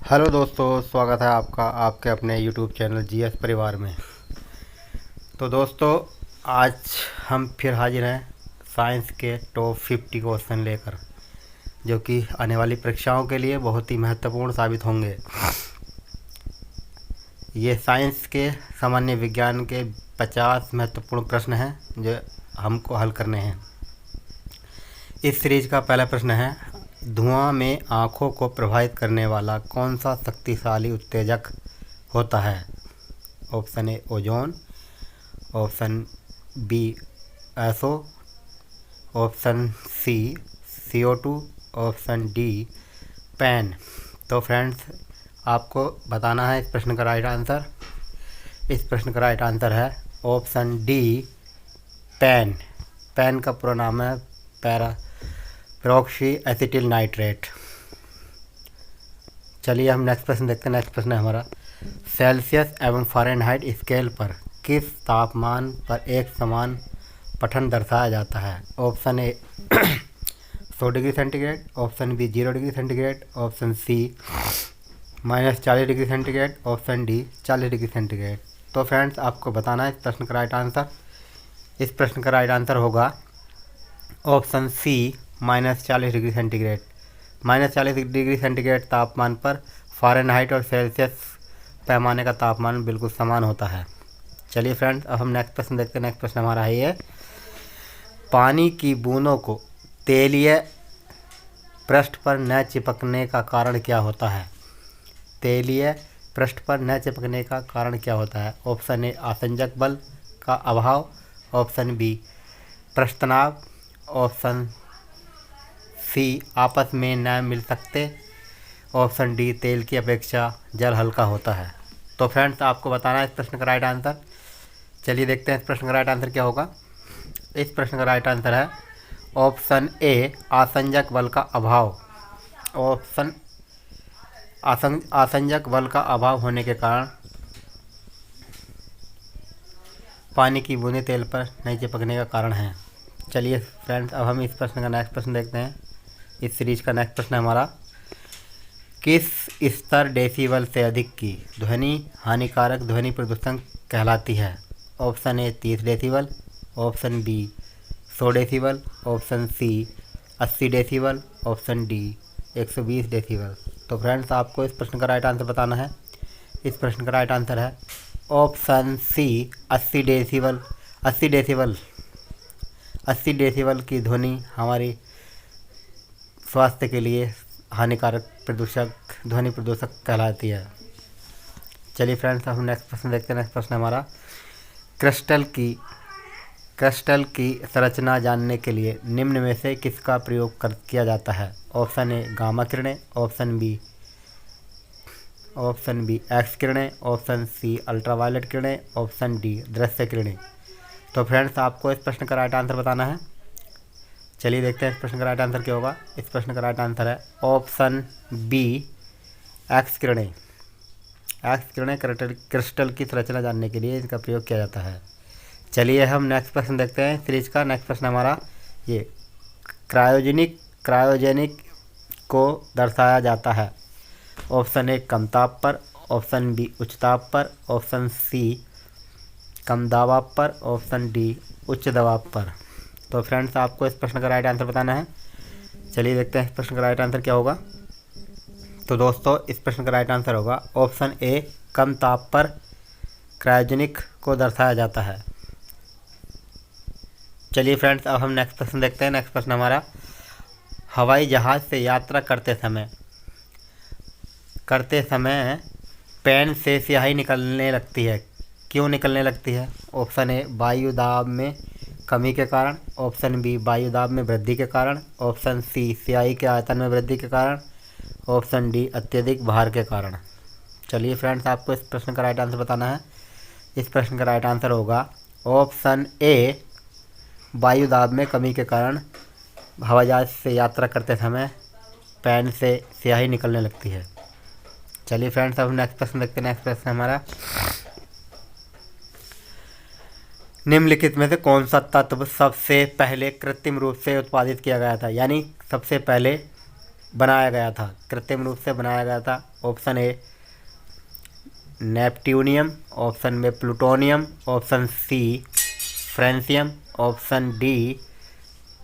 Hello दोस्तों, स्वागत है आपका आपके अपने यूट्यूब चैनल जीएस परिवार में। तो दोस्तों, आज हम फिर हाजिर हैं साइंस के टॉप 50 क्वेश्चन लेकर, जो कि आने वाली परीक्षाओं के लिए बहुत ही महत्वपूर्ण साबित होंगे। ये साइंस के सामान्य विज्ञान के 50 महत्वपूर्ण प्रश्न हैं जो हमको हल करने हैं। इस सीरीज का पहला प्रश्न है, धुआं में आँखों को प्रभावित करने वाला कौन सा शक्तिशाली उत्तेजक होता है? Option A ozone, option B SO, option C CO2, option D PAN. तो फ्रेंड्स, आपको बताना है इस प्रश्न का राइट आंसर। इस प्रश्न का राइट आंसर है ऑप्शन डी पैन। पैन का पूरा नाम है पेरोक्सी एसिटिल नाइट्रेट। चलिए हम नेक्स्ट प्रश्न देखते हैं। नेक्स्ट प्रश्न है हमारा, सेल्सियस एवं फ़ारेनहाइट स्केल पर किस तापमान पर एक समान पठन दर्शाया जाता है? Option A 100 degree centigrade, option B 0 degree centigrade, option C -40 degree centigrade, option D 40 degree centigrade. तो फ्रेंड्स, आपको बताना है इस प्रश्न का राइट आंसर। इस प्रश्न का राइट आंसर होगा option C -40 degree centigrade. -40 degree centigrade तापमान पर फ़ारेनहाइट और सेल्सियस पैमाने का तापमान बिल्कुल समान होता है। चलिए फ्रेंड्स, अब हम नेक्स्ट प्रश्न देखते हैं। नेक्स्ट प्रश्न हमारा है ये, पानी की बूंदों को तेलीय पृष्ठ पर न चिपकने का कारण क्या होता है? तेलीय पृष्ठ पर न चिपकने का कारण क्या होता है? ऑप्शन ए आसंजक बल का अभाव, ऑप्शन बी पृष्ठ तनाव, ऑप्शन सी आपस में न मिल सकते, ऑप्शन डी तेल की अपेक्षा जल हल्का होता है। तो फ्रेंड्स, आपको बताना है इस प्रश्न का राइट आंसर। चलिए देखते हैं इस प्रश्न का राइट आंसर क्या होगा। इस प्रश्न का राइट आंसर है ऑप्शन ए आसंजक बल का अभाव। ऑप्शन आसंजक बल का अभाव होने के कारण पानी की बूंदें तेल पर नहीं चिपकने का कारण है। चलिए फ्रेंड्स, अब हम इस प्रश्न का नेक्स्ट प्रश्न देखते हैं। इस सीरीज का नेक्स्ट प्रश्न है हमारा, किस स्तर डेसिबल से अधिक की ध्वनि हानिकारक ध्वनि प्रदूषण कहलाती है? Option A 30 decibel, option B 100 decibel, option C 80 decibel, option D 120 decibel. तो फ्रेंड्स, आपको इस प्रश्न का राइट आंसर बताना है। इस प्रश्न का राइट आंसर है option C 80 decibel. 80 decibel 80 decibel की ध्वनि हमारी स्वास्थ्य के लिए हानिकारक ध्वनि प्रदूषक कहलाती है। चलिए फ्रेंड्स, हम नेक्स्ट प्रश्न देखते हैं। नेक्स्ट प्रश्न हमारा, क्रिस्टल की संरचना जानने के लिए निम्न में से किसका प्रयोग किया जाता है? ऑप्शन ए गामा किरणें, ऑप्शन बी एक्स किरणें, ऑप्शन सी अल्ट्रावायलेट किरणें, ऑप्शन डी दृश्य किरणें। तो फ्रेंड्स, आपको इस प्रश्न का राइट आंसर बताना है। चलिए देखते हैं इस प्रश्न का राइट आंसर क्या होगा। इस प्रश्न का राइट आंसर है ऑप्शन बी एक्स किरणें। एक्स किरणें क्रिस्टल की संरचना जानने के लिए इनका प्रयोग किया जाता है। चलिए हम नेक्स्ट प्रश्न देखते हैं। सीरीज का नेक्स्ट प्रश्न हमारा ये, क्रायोजेनिक को दर्शाया जाता है। ऑप्शन ए कम ताप पर, ऑप्शन बी उच्च ताप पर, ऑप्शन सी कम दबाव पर, ऑप्शन डी उच्च दबाव पर। तो फ्रेंड्स, आपको इस प्रश्न का राइट आंसर बताना है। चलिए देखते हैं इस प्रश्न का राइट आंसर क्या होगा। तो दोस्तों, इस प्रश्न का राइट आंसर होगा ऑप्शन ए कम ताप पर क्रायोजेनिक को दर्शाया जाता है। चलिए फ्रेंड्स, अब हम नेक्स्ट प्रश्न देखते हैं। नेक्स्ट प्रश्न हमारा, हवाई जहाज़ से यात्रा करते समय पैन से स्याही निकलने लगती है। क्यों निकलने लगती है? ऑप्शन ए वायु दाब में कमी के कारण, ऑप्शन बी वायु दाब में वृद्धि के कारण, ऑप्शन सी स्याही के आयतन में वृद्धि के कारण, ऑप्शन डी अत्यधिक भार के कारण। चलिए फ्रेंड्स, आपको इस प्रश्न का राइट आंसर बताना है। इस प्रश्न का राइट आंसर होगा ऑप्शन ए वायु दाब में कमी के कारण हवाई जहाज से यात्रा करते समय पैन से स्याही निकलने लगती है। चलिए फ्रेंड्स, अब नेक्स्ट प्रश्न देखते हैं। नेक्स्ट प्रश्न हमारा, निम्नलिखित में से कौन सा तत्व सबसे पहले कृत्रिम रूप से उत्पादित किया गया था? यानी सबसे पहले बनाया गया था, कृत्रिम रूप से बनाया गया था? Option A neptunium, option B plutonium, option C francium, option D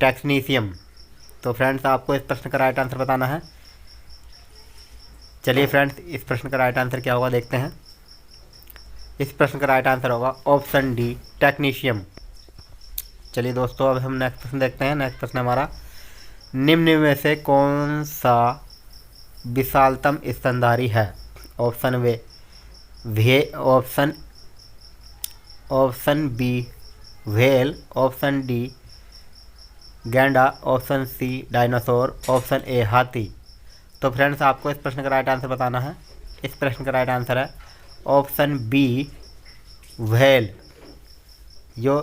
technetium. तो फ्रेंड्स आपको इस प्रश्न का राइट आंसर बताना है। चलिए फ्रेंड्स, इस प्रश्न का राइट आंसर क्या होगा देखते हैं। इस प्रश्न का राइट आंसर होगा ऑप्शन डी टेक्नीशियम। चलिए दोस्तों, अब हम नेक्स्ट प्रश्न देखते हैं। नेक्स्ट प्रश्न हमारा, निम्न में से कौन सा विशालतम स्तनधारी है? Option option B whale, option D गैंडा, option C dinosaur, option A हाथी। तो फ्रेंड्स आपको इस प्रश्न का राइट आंसर बताना है। इस प्रश्न का राइट आंसर है ऑप्शन बी व्हेल, जो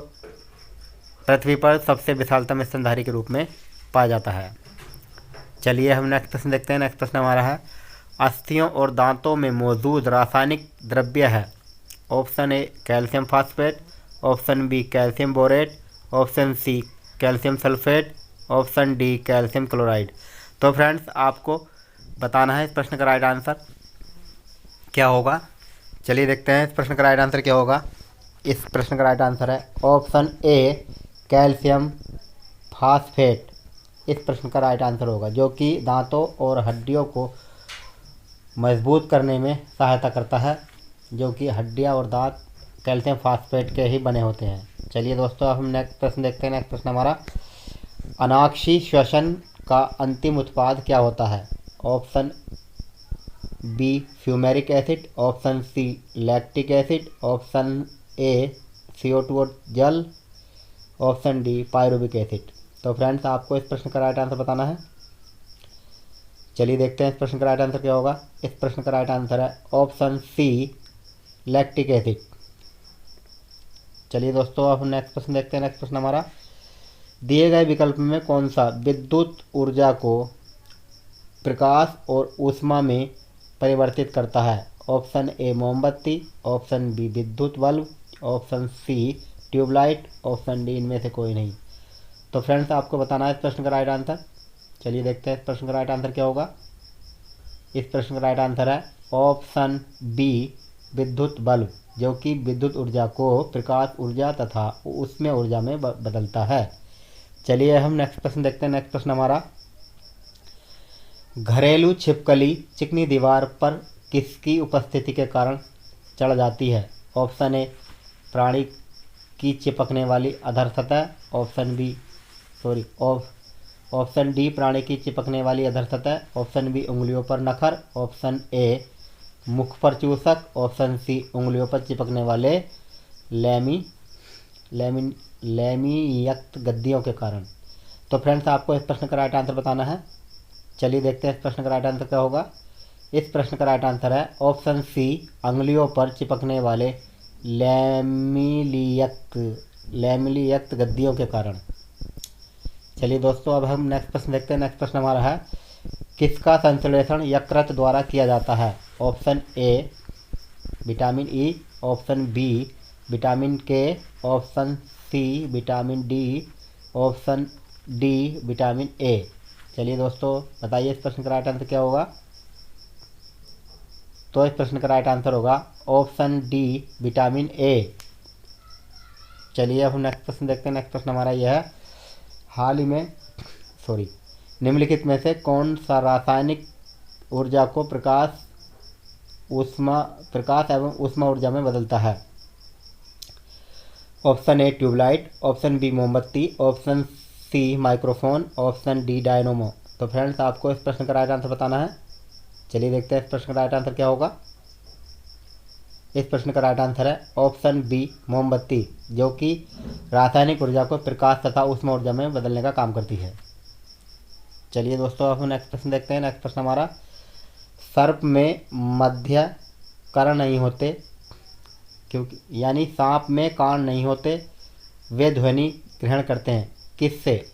पृथ्वी पर सबसे विशालतम स्तनधारी के रूप में पाया जाता है। चलिए हम नेक्स्ट प्रश्न देखते हैं। नेक्स्ट प्रश्न हमारा है, अस्थियों और दांतों में मौजूद रासायनिक द्रव्य है? Option A calcium phosphate, option B calcium borate, option C calcium sulphate, option D calcium chloride. तो फ्रेंड्स आपको बताना है इस प्रश्न का राइट आंसर क्या होगा। चलिए देखते हैं इस प्रश्न का राइट आंसर क्या होगा। इस प्रश्न का राइट आंसर है ऑप्शन ए कैल्शियम फास्फेट। इस प्रश्न का राइट आंसर होगा, जो कि दांतों और हड्डियों को मजबूत करने में सहायता करता है, जो कि हड्डियां और दांत कैल्शियम फास्फेट के ही बने होते हैं। चलिए दोस्तों, अब हम नेक्स्ट प्रश्न देखते हैं। नेक्स्ट प्रश्न हमारा, अनाक्षी श्वसन का अंतिम उत्पाद क्या होता है? Option B fumaric acid, option C lactic acid, option A CO2 जल, ऑप्शन डी पायरुविक एसिड। तो फ्रेंड्स आपको इस प्रश्न का राइट आंसर बताना है। चलिए देखते हैं इस प्रश्न का राइट आंसर क्या होगा। इस प्रश्न का राइट आंसर है ऑप्शन सी लैक्टिक एसिड। चलिए दोस्तों, अब हम नेक्स्ट प्रश्न देखते हैं। नेक्स्ट प्रश्न हमारा, दिए गए विकल्प में कौन सा विद्युत ऊर्जा को प्रकाश और ऊष्मा में परिवर्तित करता है? ऑप्शन ए मोमबत्ती, ऑप्शन बी विद्युत bulb, option C tubelight, option D इनमें से कोई नहीं। तो फ्रेंड्स आपको बताना है इस प्रश्न का राइट आंसर। चलिए देखते हैं इस प्रश्न का राइट आंसर क्या होगा। इस प्रश्न का राइट आंसर है ऑप्शन बी विद्युत बल्ब, जो कि विद्युत ऊर्जा को प्रकाश ऊर्जा तथा ऊष्मीय ऊर्जा में बदलता है। चलिए हम नेक्स्ट प्रश्न देखते हैं। नेक्स्ट प्रश्न हमारा, घरेलू छिपकली चिकनी दीवार पर किसकी उपस्थिति के कारण चढ़ जाती है? ऑप्शन ए प्राणी की चिपकने वाली अधर सतह, ऑप्शन डी प्राणी की चिपकने वाली अधर सतह, ऑप्शन बी उंगलियों पर नखर, ऑप्शन ए मुख पर चूसक, ऑप्शन सी उंगलियों पर चिपकने वाले लैमीयुक्त गद्दियों के कारण। तो फ्रेंड्स आपको इस प्रश्न का राइट आंसर बताना है। चलिए देखते हैं इस प्रश्न का राइट आंसर क्या होगा। इस प्रश्न का राइट आंसर है ऑप्शन सी अंगुलियों पर चिपकने वाले लैमिलियुक्त गद्दियों के कारण। चलिए दोस्तों, अब हम नेक्स्ट प्रश्न देखते हैं। नेक्स्ट प्रश्न हमारा है, किसका संश्लेषण यकृत द्वारा किया जाता है? Option A vitamin E, option B vitamin K, option C vitamin D, option D vitamin A. चलिए दोस्तों बताइए इस प्रश्न का राइट आंसर क्या होगा। तो इस प्रश्न का राइट आंसर होगा ऑप्शन डी विटामिन ए। चलिए अब हम नेक्स्ट प्रश्न देखते हैं। नेक्स्ट प्रश्न हमारा यह है, निम्नलिखित में से कौन सा रासायनिक ऊर्जा को प्रकाश एवं ऊष्मा ऊर्जा में बदलता है? Option A tubelight, option B मोमबत्ती, option C microphone, option D dynamo. तो फ्रेंड्स आपको इस प्रश्न का राइट आंसर बताना है। चलिए देखते हैं इस प्रश्न का राइट आंसर क्या होगा। इस प्रश्न का राइट आंसर है ऑप्शन बी मोमबत्ती, जो कि रासायनिक ऊर्जा को प्रकाश तथा ऊष्मा ऊर्जा में बदलने का काम करती है। चलिए दोस्तों अब हम नेक्स्ट प्रश्न देखते हैं। नेक्स्ट प्रश्न हमारा, सर्प में मध्य कर्ण नहीं होते, क्योंकि यानी सांप में कान नहीं होते, वे ध्वनि ग्रहण करते हैं किससे?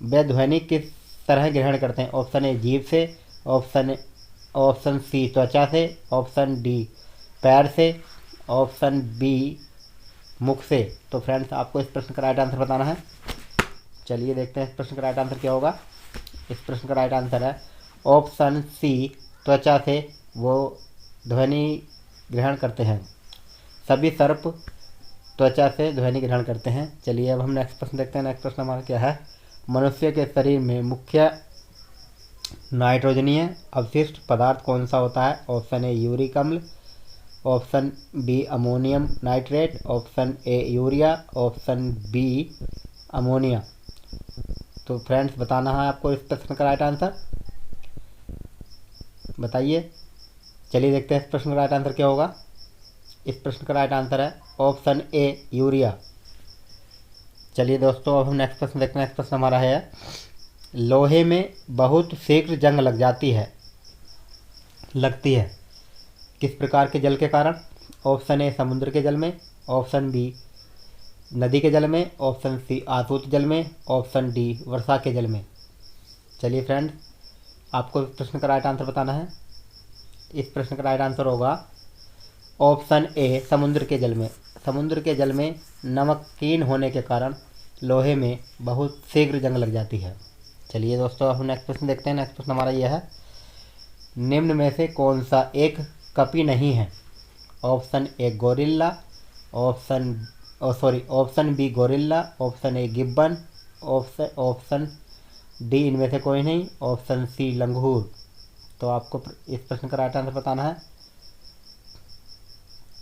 वे ध्वनि किस तरह ग्रहण करते हैं? ऑप्शन ए जीभ से, ऑप्शन सी त्वचा से, ऑप्शन डी पैर से, ऑप्शन बी मुख से। तो फ्रेंड्स आपको इस प्रश्न का राइट आंसर बताना है। चलिए देखते हैं इस प्रश्न का राइट आंसर क्या होगा। इस प्रश्न का राइट आंसर है ऑप्शन सी, त्वचा से वो ध्वनि ग्रहण करते हैं। सभी सर्प त्वचा से ध्वनि ग्रहण करते हैं। चलिए अब हम नेक्स्ट प्रश्न देखते हैं। नेक्स्ट प्रश्न हमारा क्या है, मनुष्य के शरीर में मुख्य नाइट्रोजनीय अवशिष्ट पदार्थ कौन सा होता है? ऑप्शन ए यूरिक अम्ल, option B ammonium nitrate, option A urea, option B ammonia. तो फ्रेंड्स बताना है आपको इस प्रश्न का राइट आंसर, बताइए। चलिए देखते हैं इस प्रश्न का राइट आंसर क्या होगा। इस प्रश्न का राइट आंसर है ऑप्शन ए यूरिया। चलिए दोस्तों अब हम नेक्स्ट प्रश्न देखते हैं। नेक्स्ट प्रश्न हमारा है, लोहे में बहुत शीघ्र जंग लगती है किस प्रकार के जल के कारण? ऑप्शन ए समुद्र के जल में, ऑप्शन बी नदी के जल में, ऑप्शन सी आसूत जल में, ऑप्शन डी वर्षा के जल में। चलिए फ्रेंड आपको इस प्रश्न का राइट आंसर बताना है। इस प्रश्न का राइट आंसर होगा ऑप्शन ए समुद्र के जल में। समुद्र के जल में नमकीन होने के कारण लोहे में बहुत शीघ्र जंग लग जाती है। चलिए दोस्तों अब हम नेक्स्ट प्रश्न देखते हैं। नेक्स्ट प्रश्न हमारा यह है, निम्न में से कौन सा एक कपी नहीं है? Option A gorilla, option B gorilla, option A gibbon, option D इनमें से कोई नहीं, ऑप्शन सी लंगूर। तो आपको इस प्रश्न का राइट आंसर बताना है।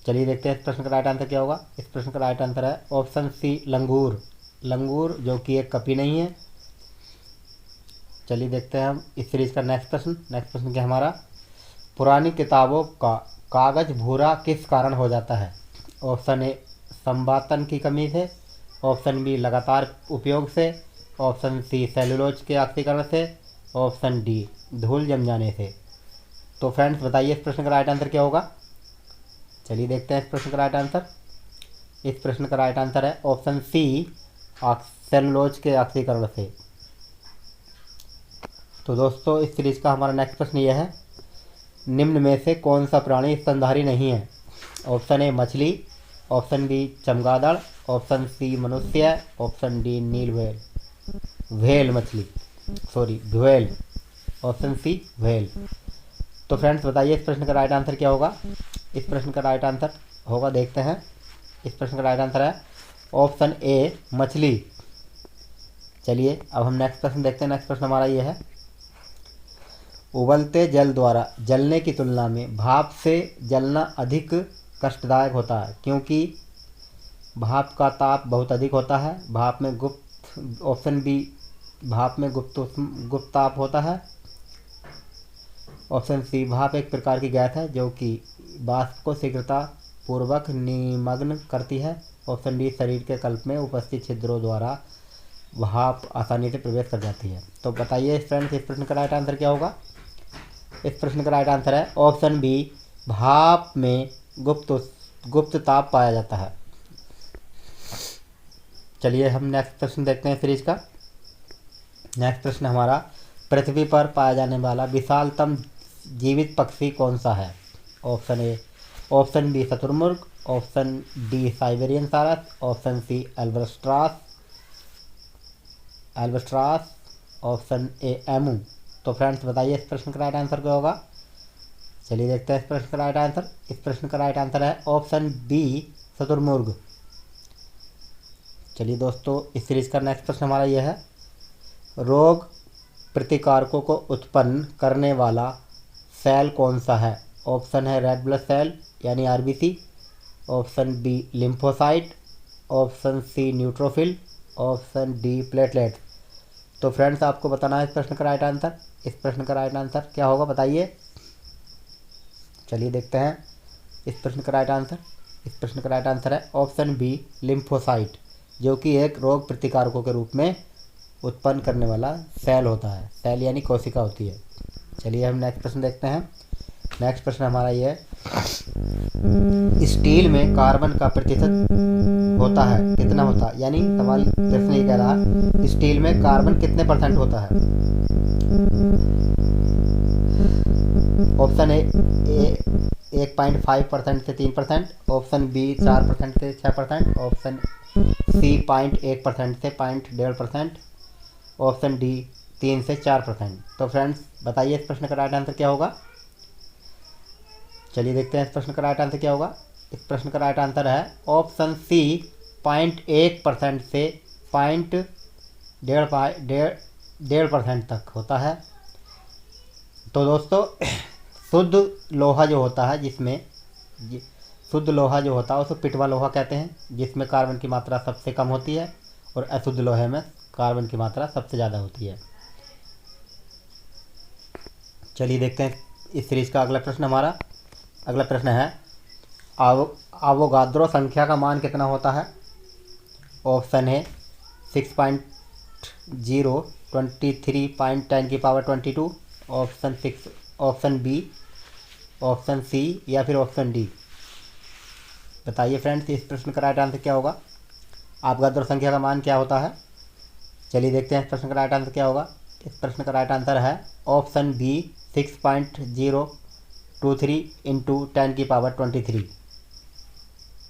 चलिए देखते हैं इस प्रश्न का राइट आंसर क्या होगा। इस प्रश्न का राइट आंसर है ऑप्शन सी लंगूर। लंगूर जो कि एक कपी नहीं है। चलिए देखते हैं हम इस सीरीज का नेक्स्ट प्रश्न। नेक्स्ट प्रश्न क्या हमारा, पुरानी किताबों का कागज भूरा किस कारण हो जाता है? ऑप्शन ए संवातन की कमी से, ऑप्शन बी लगातार उपयोग से, ऑप्शन सी सेलुलोज के ऑक्सीकरण से, ऑप्शन डी धूल जम जाने से। तो फ्रेंड्स बताइए इस प्रश्न का राइट आंसर क्या होगा। चलिए देखते हैं इस प्रश्न का राइट आंसर। इस प्रश्न का राइट आंसर है ऑप्शन सी सेलुलोज के ऑक्सीकरण से। तो दोस्तों इस सीरीज का हमारा नेक्स्ट प्रश्न यह है, निम्न में से कौन सा प्राणी स्तनधारी नहीं है? ऑप्शन ए मछली, ऑप्शन बी चमगादड़, ऑप्शन सी मनुष्य, ऑप्शन डी नील whale, whale, option C whale. तो फ्रेंड्स बताइए इस प्रश्न का राइट आंसर क्या होगा। इस प्रश्न का राइट आंसर होगा, देखते हैं। इस प्रश्न का राइट आंसर है ऑप्शन ए मछली। चलिए अब हम नेक्स्ट प्रश्न देखते हैं। नेक्स्ट प्रश्न हमारा ये है, उबलते जल द्वारा जलने की तुलना में भाप से जलना अधिक कष्टदायक होता है क्योंकि भाप का ताप बहुत अधिक होता है। भाप में गुप्त, ऑप्शन बी भाप में गुप्त ताप होता है, ऑप्शन सी भाप एक प्रकार की गैस है जो कि वाष्प को शीघ्रता पूर्वक निमग्न करती है, ऑप्शन डी शरीर के कल्प में उपस्थित छिद्रों द्वारा भाप आसानी से प्रवेश कर जाती है। तो बताइए फ्रेंड्स इस प्रश्न का राइट आंसर क्या होगा। इस प्रश्न का राइट आंसर है ऑप्शन बी भाप में गुप्त ताप पाया जाता है। चलिए हम नेक्स्ट प्रश्न देखते हैं सीरीज का। नेक्स्ट प्रश्न हमारा, पृथ्वी पर पाया जाने वाला विशालतम जीवित पक्षी कौन सा है? ऑप्शन ए, ऑप्शन बी शुतुरमुर्ग, ऑप्शन डी साइबेरियन सारस, option C albatross, option A emu. तो फ्रेंड्स बताइए इस प्रश्न का राइट आंसर क्या होगा। चलिए देखते हैं इस प्रश्न का राइट आंसर। इस प्रश्न का राइट आंसर है ऑप्शन बी शुतुरमुर्ग। चलिए दोस्तों इस सीरीज का नेक्स्ट प्रश्न हमारा यह है, रोग प्रतिकारकों को उत्पन्न करने वाला सेल कौन सा है? ऑप्शन है रेड ब्लड सेल यानी RBC, option B lymphocyte, option C neutrophil, option D platelet. तो फ्रेंड्स आपको बताना है इस प्रश्न का राइट आंसर। इस प्रश्न का राइट आंसर क्या होगा बताइए। चलिए देखते हैं इस प्रश्न का राइट आंसर। इस प्रश्न का राइट आंसर है ऑप्शन बी लिम्फोसाइट, जो कि एक रोग प्रतिकारकों के रूप में उत्पन्न करने वाला सेल होता है। सेल यानी कोशिका होती है। चलिए हम नेक्स्ट प्रश्न देखते हैं। नेक्स्ट प्रश्न हमारा ये है, स्टील में कार्बन का प्रतिशत होता है कितना होता है, यानी सवाल प्रश्न ये कह रहा है स्टील में कार्बन कितने परसेंट होता है। ऑप्शन ए 1.5% से 3%, ऑप्शन बी 4% से 6%, ऑप्शन सी 0.1% से 0.1.5%, ऑप्शन डी 3 से 4%। तो फ्रेंड्स बताइए इस प्रश्न का राइट आंसर क्या होगा। चलिए देखते हैं इस प्रश्न का राइट आंसर क्या होगा। इस प्रश्न का राइट आंसर है ऑप्शन सी 0.1% से पॉइंट डेढ़ परसेंट तक होता है। तो दोस्तों शुद्ध लोहा जो होता है शुद्ध लोहा जो होता है उसको पिटवा लोहा कहते हैं, जिसमें कार्बन की मात्रा सबसे कम होती है, और अशुद्ध लोहे में कार्बन की मात्रा सबसे ज़्यादा होती है। चलिए देखते हैं इस सीरीज का अगला प्रश्न। हमारा अगला प्रश्न है आवोगाद्रो संख्या का मान कितना होता है। ऑप्शन है 6.0, 23.10⁻²2, ऑप्शन बी, ऑप्शन सी या फिर ऑप्शन डी। बताइए फ्रेंड्स इस प्रश्न का राइट आंसर क्या होगा। आवोगाद्रो संख्या का मान क्या होता है। चलिए देखते हैं इस प्रश्न का राइट आंसर क्या होगा। इस प्रश्न का राइट आंसर है ऑप्शन बी 6.023 × 10⁻23।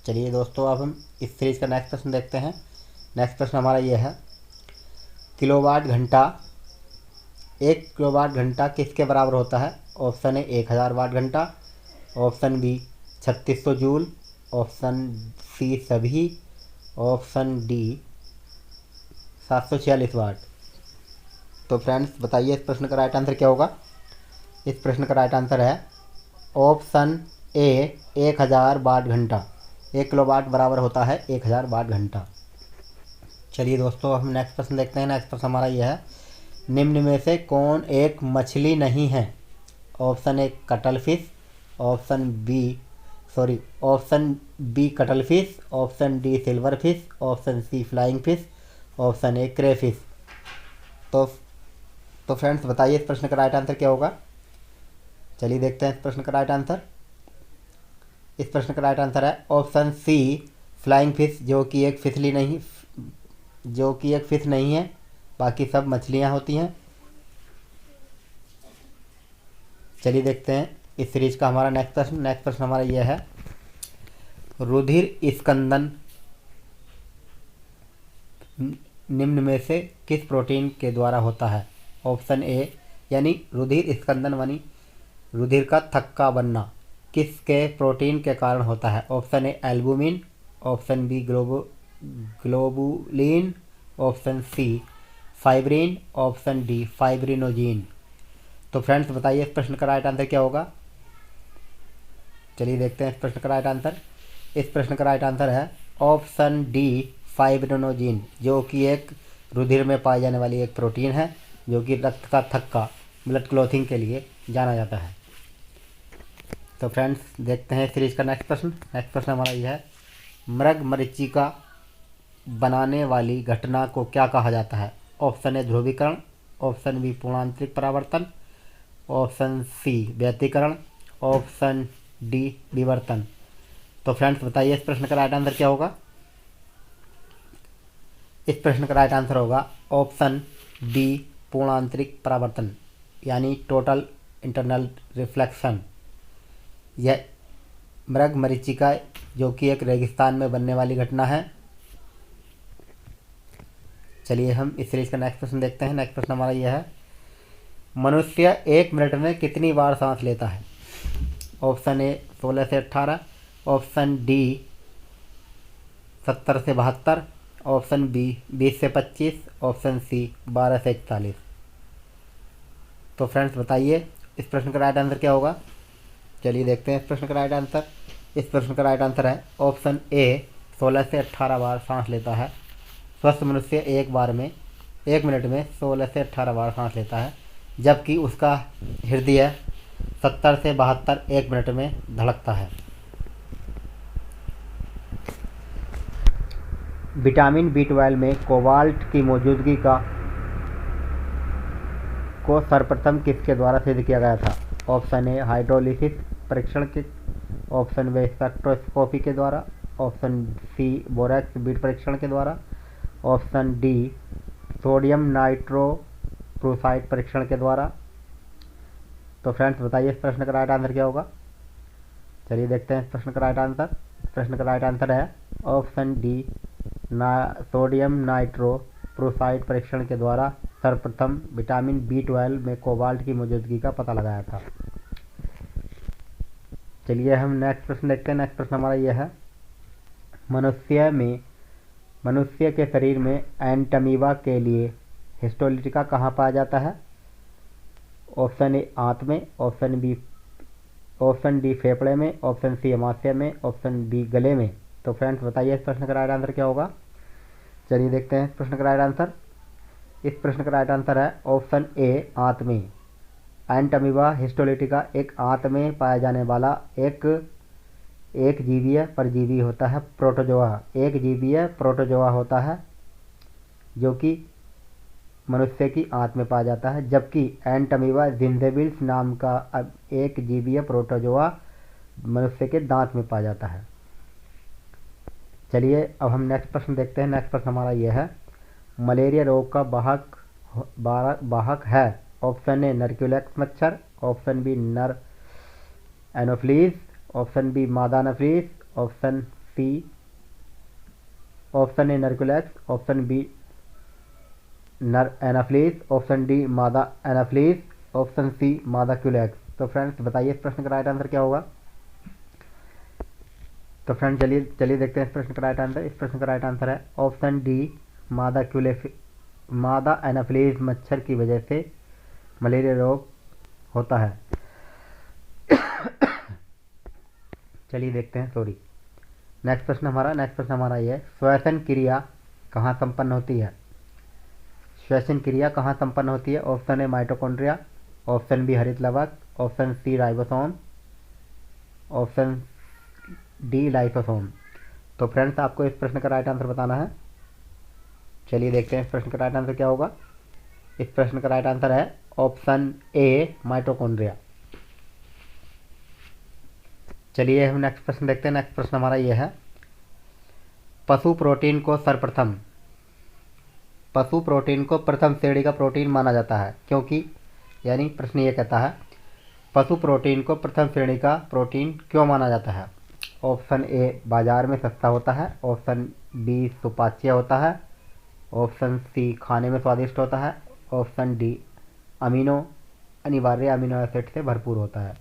चलिए दोस्तों अब हम इस सीरीज का नेक्स्ट प्रश्न देखते हैं। नेक्स्ट प्रश्न हमारा ये है किलोवाट घंटा, 1 किलोवाट घंटा किसके बराबर होता है। ऑप्शन ए 1000 वाट घंटा, option B 3600 joule, option C सभी, ऑप्शन डी 746 वाट। तो फ्रेंड्स बताइए इस प्रश्न का राइट आंसर क्या होगा। इस प्रश्न का राइट आंसर है ऑप्शन ए 1000 वाट घंटा। 1 किलोवाट बराबर होता है 1000 वाट घंटा। चलिए दोस्तों हम नेक्स्ट प्रश्न देखते हैं। नेक्स्ट प्रश्न हमारा यह है निम्न में से कौन एक मछली नहीं है। Option A cuttlefish, option B cuttlefish, option D silverfish, option C flying fish, option A crayfish. तो फ्रेंड्स बताइए इस प्रश्न का राइट आंसर क्या होगा। चलिए देखते हैं इस प्रश्न का राइट आंसर। इस प्रश्न का राइट आंसर है ऑप्शन सी फ्लाइंग फिश, जो कि एक फिश नहीं है, बाकी सब मछलियां होती हैं। चलिए देखते हैं इस सीरीज का हमारा नेक्स्ट प्रश्न हमारा यह है रुधिर स्कंदन निम्न में से किस प्रोटीन के द्वारा होता है। ऑप्शन ए यानी रुधिर स्कंदन यानी रुधिर का थक्का बनना किसके प्रोटीन के कारण होता है। Option A albumin, option B globulin, option C fibrin, option D fibrinogen. तो फ्रेंड्स बताइए इस प्रश्न का राइट आंसर क्या होगा। चलिए देखते हैं इस प्रश्न का राइट आंसर। इस प्रश्न का राइट आंसर है ऑप्शन डी फाइब्रिनोजीन, जो कि एक रुधिर में पाई जाने वाली एक प्रोटीन है, जो कि रक्त का थक्का ब्लड क्लॉथिंग के लिए जाना जाता है। तो फ्रेंड्स देखते हैं सीरीज का नेक्स्ट प्रश्न। नेक्स्ट प्रश्न हमारा यह है मृगमरीचिका बनाने वाली घटना को क्या कहा जाता है। ऑप्शन ए ध्रुवीकरण, ऑप्शन बी पूर्णांतरिक परावर्तन, ऑप्शन सी व्यतिकरण, ऑप्शन डी विवर्तन। तो फ्रेंड्स बताइए इस प्रश्न का राइट आंसर क्या होगा। इस प्रश्न का राइट आंसर होगा ऑप्शन डी पूर्णांतरिक परावर्तन यानी टोटल इंटरनल रिफ्लेक्शन। यह मृगमरीचिका जो कि एक रेगिस्तान में बनने वाली घटना है। चलिए हम इस सीरीज का नेक्स्ट प्रश्न देखते हैं। नेक्स्ट प्रश्न हमारा यह है मनुष्य 1 मिनट में कितनी बार सांस लेता है। ऑप्शन ए 16 से 18, ऑप्शन डी 70 से 72, ऑप्शन बी 20 से 25, ऑप्शन सी 12 से 41। तो फ्रेंड्स बताइए इस प्रश्न का राइट आंसर क्या होगा। चलिए देखते हैं इस प्रश्न का राइट आंसर। इस प्रश्न का राइट आंसर है ऑप्शन ए 16 से 18 बार सांस लेता है। स्वस्थ मनुष्य एक मिनट में 16 से 18 बार सांस लेता है, जबकि उसका हृदय 70 से 72 1 मिनट में धड़कता है। विटामिन B12 में कोबाल्ट की मौजूदगी को सर्वप्रथम किसके द्वारा सिद्ध किया गया था। ऑप्शन ए हाइड्रोलिसिस परीक्षण के, ऑप्शन बी स्पेक्ट्रोस्कोपी के द्वारा, ऑप्शन सी बोरैक्स बीट परीक्षण के द्वारा, ऑप्शन डी सोडियम नाइट्रोक्लोराइड परीक्षण के द्वारा। तो फ्रेंड्स बताइए इस प्रश्न का राइट आंसर क्या होगा। चलिए देखते हैं इस प्रश्न का राइट आंसर। प्रश्न का राइट आंसर है ऑप्शन डी सोडियम नाइट्रोक्लोराइड परीक्षण के द्वारा सर्वप्रथम विटामिन B12 में कोबाल्ट की मौजूदगी का पता लगाया था। चलिए हम नेक्स्ट प्रश्न देखते हैं। नेक्स्ट प्रश्न हमारा यह है, मनुष्य के शरीर में एंटमीबा के लिए हिस्टोलिटिका कहाँ पाया जाता है? ऑप्शन ए आंत में, ऑप्शन डी फेफड़े में, ऑप्शन सी अमाशय में, ऑप्शन डी गले में। तो फ्रेंड्स बताइए इस प्रश्न का राइट आंसर क्या होगा। चलिए देखते हैं इस प्रश्न का राइट आंसर। इस प्रश्न का राइट आंसर है ऑप्शन ए आंत में। एंटमीबा हिस्टोलिटिका एक आंत में पाया जाने वाला एक जीवीय परजीवी होता है, प्रोटोजोआ। एक जीवीय प्रोटोजोआ होता है जो कि मनुष्य की आंत में पाया जाता है, जबकि एंटमीबा जिंजेबिल्स नाम का एक जीवीय प्रोटोजोआ मनुष्य के दांत में पाया जाता है। चलिए अब हम नेक्स्ट प्रश्न देखते हैं। नेक्स्ट प्रश्न हमारा यह है, मलेरिया रोग का वाहक है। ऑप्शन ए नर्क्यूलेक्स मच्छर, ऑप्शन बी नर एनोफ्लीज, ऑप्शन बी मादा एनोफ्लीज, ऑप्शन ए नर्क्यूलेक्स, ऑप्शन बी नर एनाफ्लीज, ऑप्शन डी मादा एनाफ्लीज, ऑप्शन सी मादा क्यूलेक्स। तो फ्रेंड्स बताइए इस प्रश्न का राइट आंसर क्या होगा। तो फ्रेंड्स चलिए देखते हैं इस प्रश्न का राइट आंसर। इस प्रश्न का राइट आंसर है ऑप्शन डी मादा एनाफ्लीज मच्छर की वजह से मलेरिया रोग होता है। चलिए देखते हैं नेक्स्ट प्रश्न हमारा यह है, श्वसन क्रिया कहाँ संपन्न होती है? श्वसन क्रिया कहाँ संपन्न होती है? Option A mitochondria, option B हरित लवक, option C ribosome, option D lysosome. तो फ्रेंड्स आपको इस प्रश्न का राइट आंसर बताना है। चलिए देखते हैं इस प्रश्न का राइट आंसर क्या होगा। इस प्रश्न का राइट आंसर है ऑप्शन ए माइटोकॉन्ड्रिया। चलिए हम नेक्स्ट प्रश्न देखते हैं। नेक्स्ट प्रश्न हमारा यह है, पशु प्रोटीन को प्रथम श्रेणी का प्रोटीन माना जाता है क्योंकि, यानी प्रश्न ये कहता है पशु प्रोटीन को प्रथम श्रेणी का प्रोटीन क्यों माना जाता है? ऑप्शन ए बाजार में सस्ता होता है, ऑप्शन बी सुपाच्य होता है, ऑप्शन सी खाने में स्वादिष्ट होता है, ऑप्शन डी अनिवार्य अमीनो एसिड से भरपूर होता है।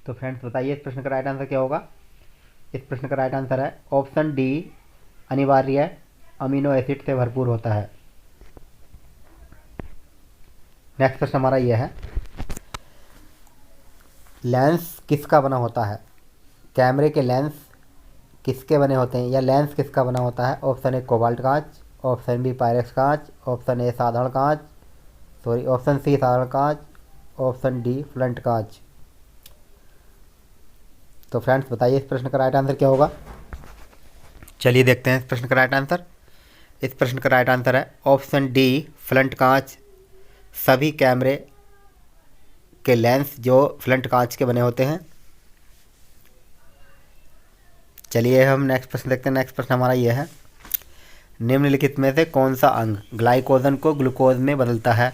तो फ्रेंड्स बताइए इस प्रश्न का राइट आंसर क्या होगा। इस प्रश्न का राइट आंसर है ऑप्शन डी अनिवार्य अमीनो एसिड से भरपूर होता है। नेक्स्ट प्रश्न हमारा यह है, लेंस किसका बना होता है? कैमरे के लेंस किसके बने होते हैं या लेंस किसका बना होता है? ऑप्शन ए कोबाल्ट कांच, ऑप्शन बी पायरेक्स कांच, ऑप्शन सी साधारण कांच, ऑप्शन डी फ्लंट कांच। तो फ्रेंड्स बताइए इस प्रश्न का राइट आंसर क्या होगा। चलिए देखते हैं इस प्रश्न का राइट आंसर। इस प्रश्न का राइट आंसर है ऑप्शन डी फ्लंट कांच। सभी कैमरे के लेंस जो फ्लंट कांच के बने होते हैं। चलिए हम नेक्स्ट प्रश्न देखते हैं। नेक्स्ट प्रश्न हमारा यह है, निम्नलिखित में से कौन सा अंग ग्लाइकोजन को ग्लूकोज में बदलता है?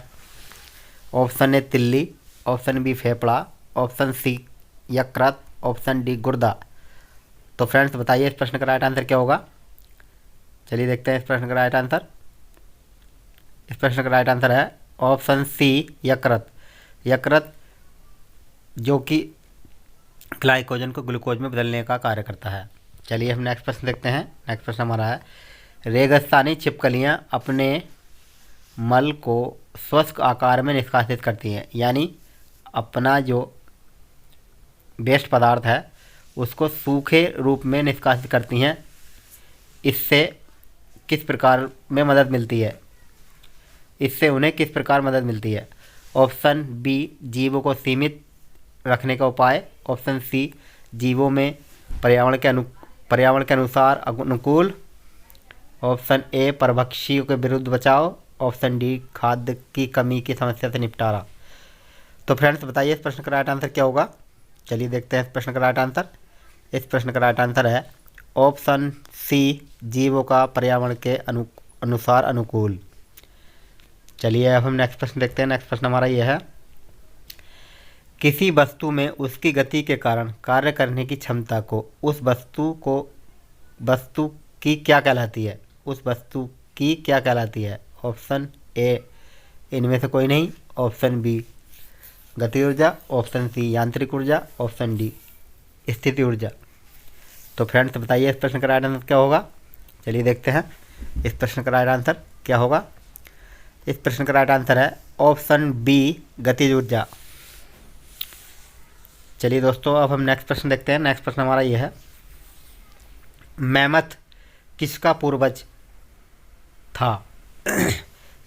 ऑप्शन ए तिल्ली, ऑप्शन बी फेफड़ा, ऑप्शन सी यकृत, ऑप्शन डी गुर्दा। तो फ्रेंड्स बताइए इस प्रश्न का राइट आंसर क्या होगा। चलिए देखते हैं इस प्रश्न का राइट आंसर। इस प्रश्न का राइट आंसर है ऑप्शन सी यकृत जो कि ग्लाइकोजन को ग्लूकोज में बदलने का कार्य करता है। चलिए हम नेक्स्ट प्रश्न देखते हैं। नेक्स्ट प्रश्न हमारा है, रेगिस्तानी छिपकलियाँ अपने मल को शुष्क आकार में निष्कासित करती हैं, यानी अपना जो वेस्ट पदार्थ है उसको सूखे रूप में निष्कासित करती हैं। इससे किस प्रकार में मदद मिलती है? इससे उन्हें किस प्रकार मदद मिलती है? ऑप्शन बी जीवों को सीमित रखने का उपाय, ऑप्शन सी जीवों में पर्यावरण के अनुसार अनुकूल, ऑप्शन ए परभक्षियों के विरुद्ध बचाव, ऑप्शन डी खाद्य की कमी की समस्या से निपटारा। तो फ्रेंड्स बताइए इस प्रश्न का राइट आंसर क्या होगा। चलिए देखते हैं इस प्रश्न का राइट आंसर। इस प्रश्न का राइट आंसर है ऑप्शन सी जीवों का पर्यावरण के अनुसार अनुकूल। चलिए अब हम नेक्स्ट प्रश्न देखते हैं। नेक्स्ट प्रश्न हमारा यह है, किसी वस्तु में उसकी गति के कारण कार्य करने की क्षमता को वस्तु की क्या कहलाती है? उस वस्तु की क्या कहलाती है? ऑप्शन ए इनमें से कोई नहीं, ऑप्शन बी गति ऊर्जा, ऑप्शन सी यांत्रिक ऊर्जा, ऑप्शन डी स्थिति ऊर्जा। तो फ्रेंड्स बताइए इस प्रश्न का राइट आंसर क्या होगा? चलिए देखते हैं इस प्रश्न का राइट आंसर क्या होगा। इस प्रश्न का राइट आंसर है ऑप्शन बी गतिज ऊर्जा। चलिए दोस्तों अब हम नेक्स्ट प्रश्न देखते हैं। नेक्स्ट प्रश्न हमारा ये है, मैमथ किसका पूर्वज था?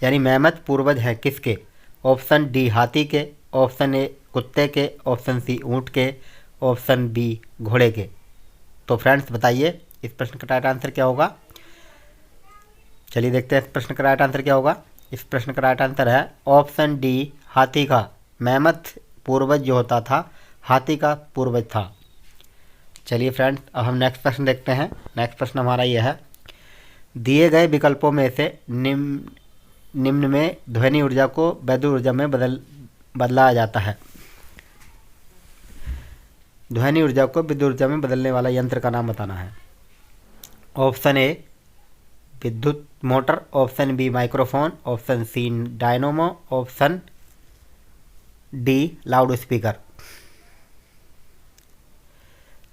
यानी मैमथ पूर्वज है किसके? ऑप्शन डी हाथी के, ऑप्शन ए कुत्ते के, ऑप्शन सी ऊँट के, ऑप्शन बी घोड़े के। तो फ्रेंड्स बताइए इस प्रश्न का राइट आंसर क्या होगा? चलिए देखते हैं इस प्रश्न का राइट आंसर क्या होगा। इस प्रश्न का राइट आंसर है ऑप्शन डी हाथी का। मैमथ पूर्वज जो होता था हाथी का पूर्वज था। चलिए फ्रेंड्स अब हम नेक्स्ट प्रश्न देखते हैं। नेक्स्ट प्रश्न हमारा यह है, दिए गए विकल्पों में से निम्न में ध्वनि ऊर्जा को वैद्युत ऊर्जा में बदला जाता है। ध्वनि ऊर्जा को विद्युत ऊर्जा में बदलने वाला यंत्र का नाम बताना है। ऑप्शन ए विद्युत motor, option B microphone, option C dynamo, option D loudspeaker.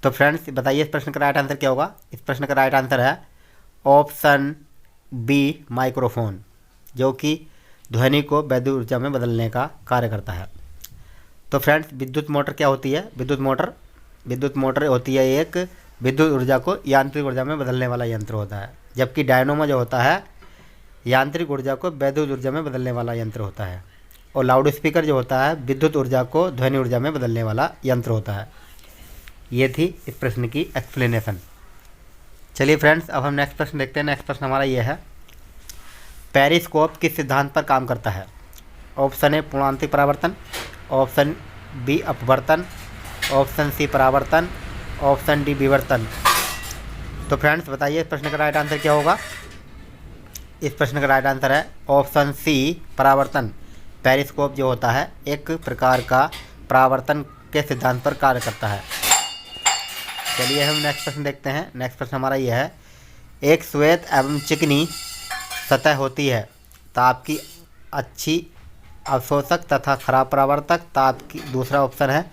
तो फ्रेंड्स बताइए इस प्रश्न का राइट आंसर क्या होगा? इस प्रश्न का राइट आंसर है ऑप्शन बी माइक्रोफोन, जो कि ध्वनि को वैद्युत ऊर्जा में बदलने का कार्य करता है। तो फ्रेंड्स विद्युत मोटर क्या होती है? विद्युत मोटर होती है एक विद्युत ऊर्जा को यांत्रिक ऊर्जा में बदलने वाला यंत्र होता है, जबकि डायनोमो जो होता है यांत्रिक ऊर्जा को वैद्युत ऊर्जा में बदलने वाला यंत्र होता है, और लाउड स्पीकर जो होता है विद्युत ऊर्जा को ध्वनि ऊर्जा में बदलने वाला यंत्र होता है। ये थी इस प्रश्न की एक्सप्लेनेशन। चलिए फ्रेंड्स अब हम नेक्स्ट प्रश्न देखते हैं। नेक्स्ट प्रश्न हमारा ये है, पेरिस्कोप किस सिद्धांत पर काम करता है? ऑप्शन ए पूर्णांतिक परावर्तन, ऑप्शन बी अपवर्तन, ऑप्शन सी परावर्तन, ऑप्शन डी विवर्तन। तो फ्रेंड्स बताइए इस प्रश्न का राइट आंसर क्या होगा? इस प्रश्न का राइट आंसर है ऑप्शन सी परावर्तन। पेरिस्कोप जो होता है एक प्रकार का परावर्तन के सिद्धांत पर कार्य करता है। चलिए हम नेक्स्ट प्रश्न देखते हैं। नेक्स्ट प्रश्न हमारा यह है, एक श्वेत एवं चिकनी सतह होती है, ताप की अच्छी अवशोषक तथा खराब परावर्तक। ताप की दूसरा ऑप्शन है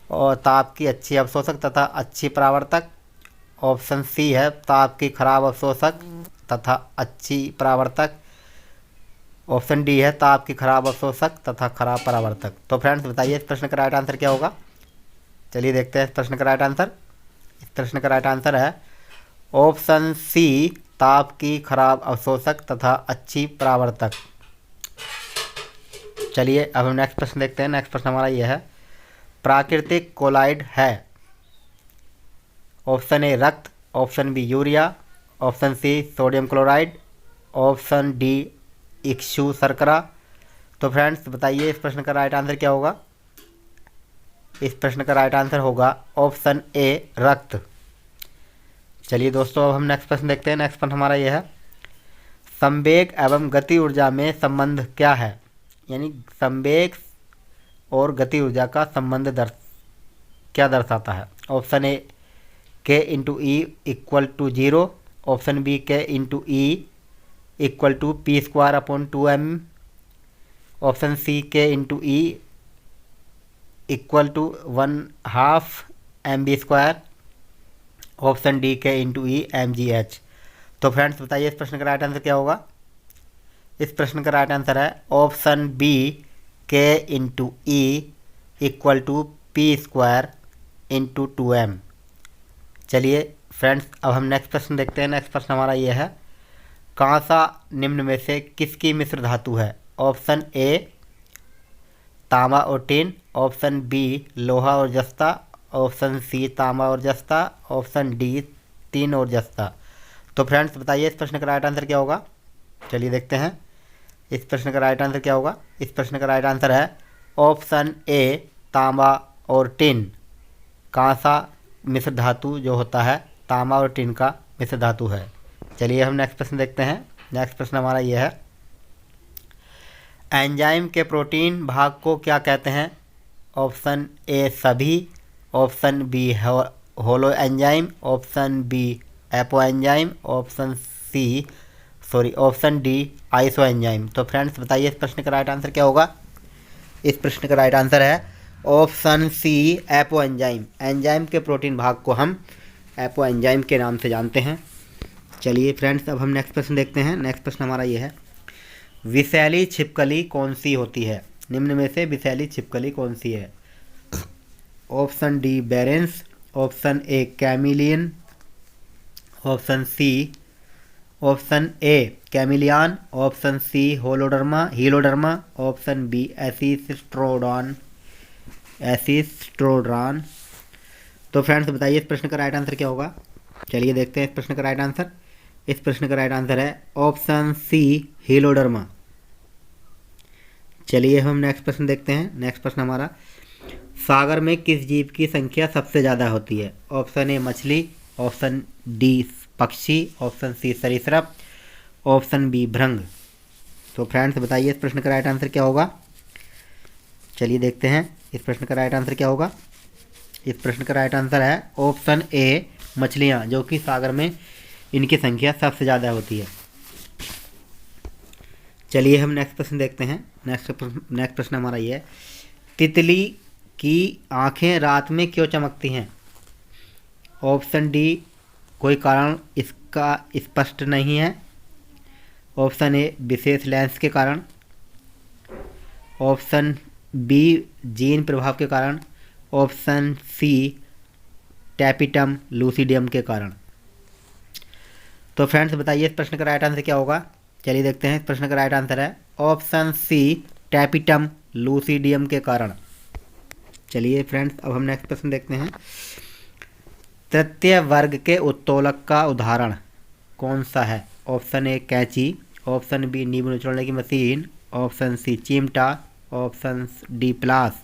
और ताप की अच्छी अवशोषक तथा अच्छी परावर्तक। ऑप्शन सी है ताप की खराब अवशोषक तथा अच्छी परावर्तक। ऑप्शन डी है ताप की खराब अवशोषक तथा खराब परावर्तक। तो फ्रेंड्स बताइए इस प्रश्न का राइट आंसर क्या होगा? चलिए देखते हैं इस प्रश्न का राइट आंसर। इस प्रश्न का राइट आंसर है ऑप्शन सी ताप की खराब अवशोषक तथा अच्छी परावर्तक। चलिए अब हम नेक्स्ट प्रश्न देखते हैं। नेक्स्ट प्रश्न हमारा यह है, प्राकृतिक कोलाइड है। ऑप्शन ए रक्त, option B urea, option C sodium chloride, option D इक्षु शर्करा। तो फ्रेंड्स बताइए इस प्रश्न का राइट आंसर क्या होगा? इस प्रश्न का राइट आंसर होगा ऑप्शन ए रक्त। चलिए दोस्तों अब हम नेक्स्ट प्रश्न देखते हैं। नेक्स्ट प्रश्न हमारा यह है, संवेग एवं गति ऊर्जा में संबंध क्या है? यानी संवेग और गति ऊर्जा का संबंध क्या दर्शाता है? Option A K into E equal to 0, option B K into E equal to P square upon 2m, option C K into E equal to 1/2 mv², option D K into E mgh। तो friends बताइए इस प्रश्न का right answer क्या होगा? इस प्रश्न का राइट आंसर है option B K into E equal to p² into 2m। चलिए फ्रेंड्स अब हम नेक्स्ट प्रश्न देखते हैं। नेक्स्ट प्रश्न हमारा ये है, कांसा निम्न में से किसकी मिश्र धातु है? ऑप्शन ए तांबा और टिन, ऑप्शन बी लोहा और जस्ता, ऑप्शन सी तांबा और जस्ता, ऑप्शन डी टिन और जस्ता। तो फ्रेंड्स बताइए इस प्रश्न का राइट आंसर क्या होगा? चलिए देखते हैं इस प्रश्न का राइट आंसर क्या होगा। इस प्रश्न का राइट आंसर है ऑप्शन ए तांबा और टिन। कांसा मिश्र धातु जो होता है तांबा और टिन का मिश्र धातु है। चलिए हम नेक्स्ट प्रश्न देखते हैं। नेक्स्ट प्रश्न हमारा यह है, एंजाइम के प्रोटीन भाग को क्या कहते हैं? ऑप्शन ए सभी, option B holoenzyme, option B apoenzyme, option C sorry option D isoenzyme. तो फ्रेंड्स बताइए इस प्रश्न का राइट आंसर क्या होगा। इस प्रश्न का राइट आंसर है option C apoenzyme. Enzyme के प्रोटीन भाग को हम एपो एंजाइम के नाम से जानते हैं। चलिए फ्रेंड्स अब हम नेक्स्ट प्रश्न देखते हैं। नेक्स्ट प्रश्न हमारा ये है, विषैली छिपकली कौन सी होती है। निम्न में से विषैली छिपकली कौन सी है। ऑप्शन डी बेरेंस, option A chameleon, option A chameleon, option C heloderma, option B एसिस्ट्रोडान। तो फ्रेंड्स बताइए इस प्रश्न का राइट आंसर क्या होगा। चलिए देखते हैं इस प्रश्न का राइट आंसर। इस प्रश्न का राइट आंसर है ऑप्शन सी हीलोडर्मा। चलिए हम नेक्स्ट प्रश्न देखते हैं। नेक्स्ट प्रश्न हमारा, सागर में किस जीव की संख्या सबसे ज़्यादा होती है। ऑप्शन ए मछली, ऑप्शन डी पक्षी, ऑप्शन सी सरीसृप, ऑप्शन बी भृंग। तो फ्रेंड्स बताइए इस प्रश्न का राइट आंसर क्या होगा। चलिए देखते हैं इस प्रश्न का राइट आंसर क्या होगा। इस प्रश्न का राइट आंसर है ऑप्शन ए मछलियाँ, जो कि सागर में इनकी संख्या सबसे ज़्यादा होती है। चलिए हम नेक्स्ट प्रश्न देखते हैं। नेक्स्ट प्रश्न हमारा ये है, तितली की आंखें रात में क्यों चमकती हैं। ऑप्शन डी कोई कारण इसका स्पष्ट नहीं है, ऑप्शन ए विशेष लेंस के कारण, ऑप्शन बी जीन प्रभाव के कारण, ऑप्शन सी टैपिटम लूसिडियम के कारण। तो फ्रेंड्स बताइए इस प्रश्न का राइट आंसर क्या होगा। चलिए देखते हैं इस प्रश्न का राइट आंसर है ऑप्शन सी टैपिटम लूसिडियम के कारण। चलिए फ्रेंड्स अब हम नेक्स्ट प्रश्न देखते हैं, तृतीय वर्ग के उत्तोलक का उदाहरण कौन सा है। ऑप्शन ए कैंची, ऑप्शन बी नींबू निचोड़ने की मशीन, ऑप्शन सी चिमटा, ऑप्शन डी प्लास।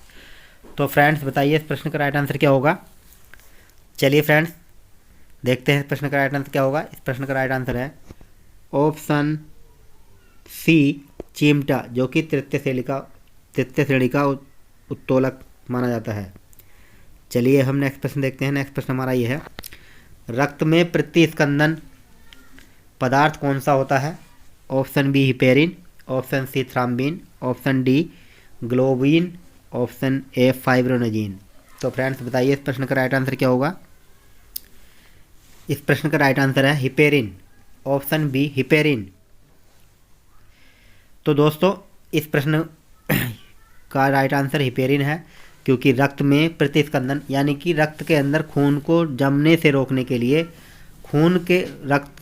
तो फ्रेंड्स बताइए इस प्रश्न का राइट आंसर क्या होगा। चलिए फ्रेंड्स देखते हैं इस प्रश्न का राइट आंसर क्या होगा। इस प्रश्न का राइट आंसर है ऑप्शन सी चिमटा, जो कि तृतीय श्रेणी का उत्तोलक माना जाता है। चलिए हम नेक्स्ट प्रश्न देखते हैं। नेक्स्ट प्रश्न हमारा ये है, रक्त में प्रतिस्पंदन पदार्थ कौन सा होता है। Option B heparin, option C thrombin, option D globin, option A fibrinogen. तो फ्रेंड्स बताइए इस प्रश्न का राइट आंसर क्या होगा। इस प्रश्न का राइट आंसर है हिपेरिन, ऑप्शन बी हिपेरिन। तो दोस्तों इस प्रश्न का राइट आंसर हिपेरिन है, क्योंकि रक्त में प्रतिस्पंदन यानी कि रक्त के अंदर खून को जमने से रोकने के लिए,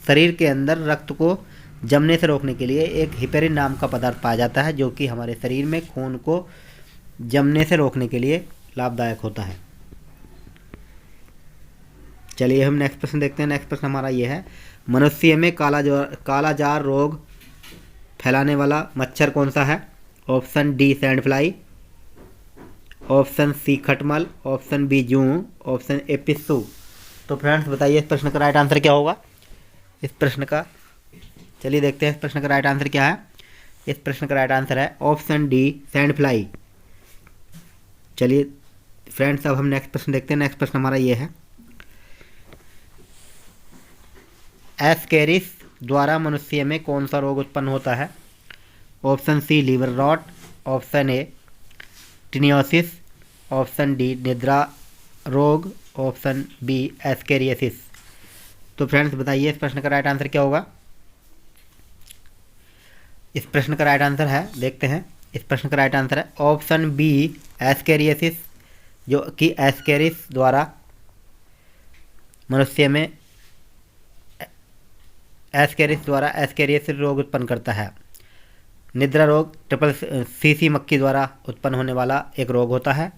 शरीर के अंदर रक्त को जमने से रोकने के लिए एक हिपेरिन नाम का पदार्थ पाया जाता है, जो कि हमारे शरीर में खून को जमने से रोकने के लिए लाभदायक होता है। चलिए हम नेक्स्ट प्रश्न देखते हैं। नेक्स्ट प्रश्न हमारा ये है, मनुष्य में कालाजार रोग फैलाने वाला मच्छर कौन सा है। Option D sandfly, option C खटमल, ऑप्शन बी जूं, ऑप्शन ए पिस्सू। तो फ्रेंड्स बताइए इस प्रश्न का राइट आंसर क्या होगा। इस प्रश्न का चलिए देखते हैं इस प्रश्न का राइट आंसर क्या है। इस प्रश्न का राइट आंसर है ऑप्शन डी सैंड फ्लाई। चलिए फ्रेंड्स अब हम नेक्स्ट प्रश्न देखते हैं। नेक्स्ट प्रश्न हमारा ये है, एस्केरिस द्वारा मनुष्य में कौन सा रोग उत्पन्न होता है। Option C liver rot, option A taeniasis, option D निद्रा रोग, ऑप्शन बी एस्केरियसिस। तो फ्रेंड्स बताइए इस प्रश्न का राइट आंसर क्या होगा। इस प्रश्न का राइट आंसर है, देखते हैं इस प्रश्न का राइट आंसर है ऑप्शन बी एस्केरियसिस, जो कि एस्केरिस द्वारा मनुष्य में एस्केरियसिस रोग उत्पन्न करता है। निद्रा रोग ट्रिपल सीसी मक्खी द्वारा उत्पन्न होने वाला एक रोग होता है।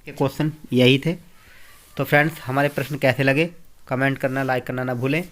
ये क्वेश्चन यही थे। तो फ्रेंड्स हमारे प्रश्न कैसे लगे कमेंट करना, लाइक करना ना भूलें।